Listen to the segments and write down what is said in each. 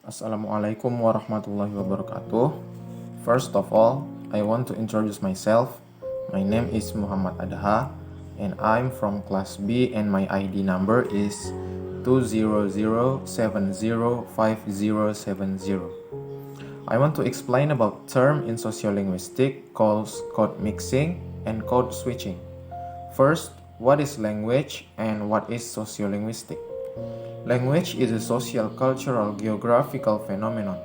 Assalamualaikum warahmatullahi wabarakatuh. First of all, I want to introduce myself. My name is Muhammad Adha and I'm from class B and my ID number is 200705070. I want to explain about term in sociolinguistics called code mixing and code switching. First, what is language and what is sociolinguistic? Language is a social, cultural, geographical phenomenon.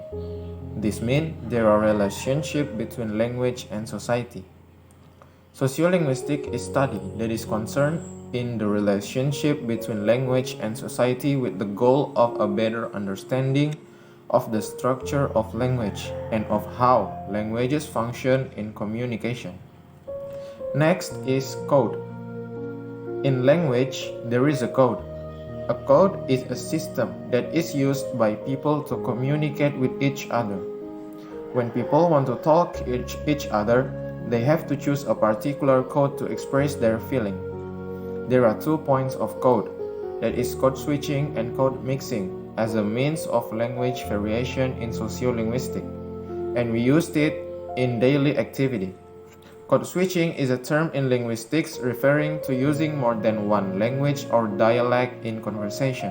This means there are relationships between language and society. Sociolinguistics is study that is concerned in the relationship between language and society with the goal of a better understanding of the structure of language and of how languages function in communication. Next is code. In language, there is a code. A code is a system that is used by people to communicate with each other. When people want to talk to each other, they have to choose a particular code to express their feeling. There are 2 points of code, that is code switching and code mixing, as a means of language variation in sociolinguistics, and we used it in daily activity. Code switching is a term in linguistics referring to using more than one language or dialect in conversation.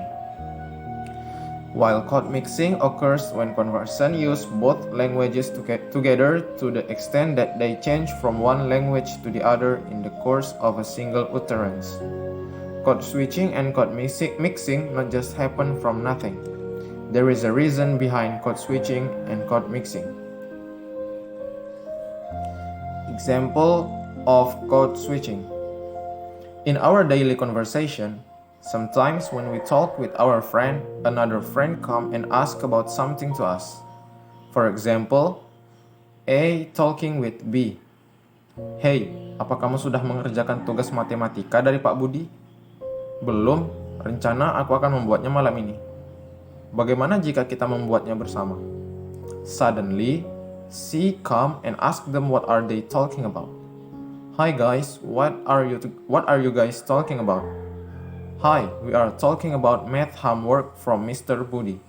While code mixing occurs when conversants use both languages together to the extent that they change from one language to the other in the course of a single utterance. Code switching and code mixing not just happen from nothing. There is a reason behind code switching and code mixing. Example of code switching. In our daily conversation, sometimes when we talk with our friend, another friend come and ask about something to us. For example, A talking with B. Hey, apa kamu sudah mengerjakan tugas matematika dari Pak Budi? Belum, rencana aku akan membuatnya malam ini. Bagaimana jika kita membuatnya bersama? Suddenly, C come and ask them what are they talking about. Hi guys, what are you guys talking about? Hi, we are talking about math homework from Mr. Budi.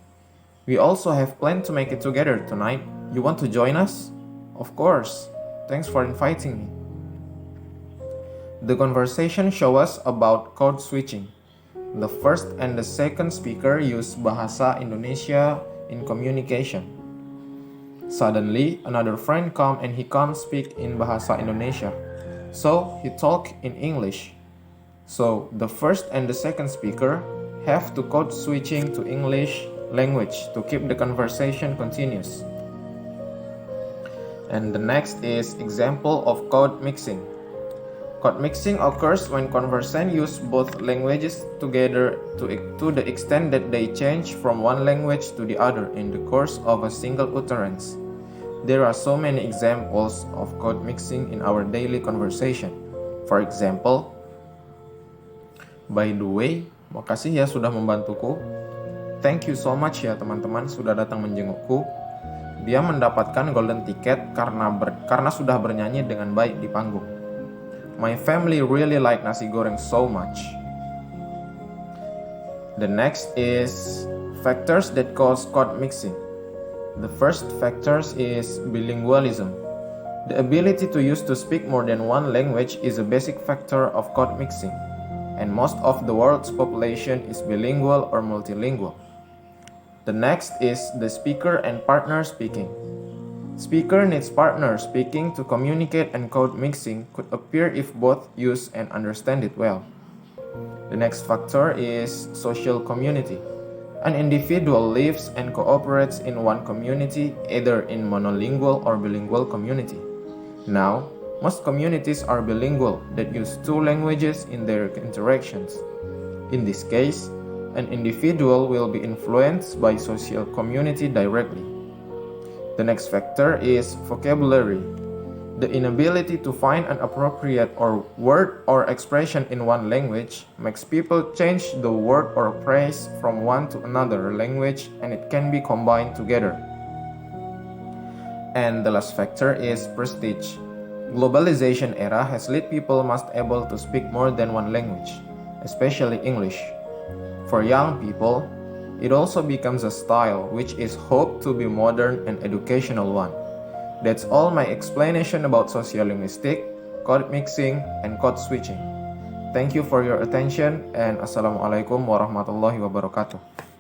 We also have planned to make it together tonight. You want to join us? Of course. Thanks for inviting me. The conversation shows us about code switching. The first and the second speaker use bahasa Indonesia in communication. Suddenly, another friend come and he can't speak in bahasa Indonesia. So, he talk in English. So, the first and the second speaker have to code switching to English language to keep the conversation continuous. And the next is example of code mixing. Code mixing occurs when conversants use both languages together to the extent that they change from one language to the other in the course of a single utterance. There are so many examples of code mixing in our daily conversation. For example, by the way, makasih ya sudah membantuku. Thank you so much ya teman-teman sudah datang menjengukku. Dia mendapatkan golden ticket karena sudah bernyanyi dengan baik di panggung. My family really like nasi goreng so much. The next is factors that cause code mixing. The first factor is bilingualism. The ability to speak more than one language is a basic factor of code mixing, and most of the world's population is bilingual or multilingual. The next is the speaker and partner speaking. Speaker needs partner speaking to communicate, and code mixing could appear if both use and understand it well. The next factor is social community. An individual lives and cooperates in one community, either in monolingual or bilingual community. Now, most communities are bilingual that use two languages in their interactions. In this case, an individual will be influenced by social community directly. The next factor is vocabulary. The inability to find an appropriate word or expression in one language makes people change the word or phrase from one to another language, and it can be combined together. And the last factor is prestige. Globalization era has led people must able to speak more than one language, especially English. For young people, It also becomes a style which is hoped to be modern and educational one. That's all my explanation about sociolinguistic, code mixing, and code switching. Thank you for your attention and Assalamualaikum warahmatullahi wabarakatuh.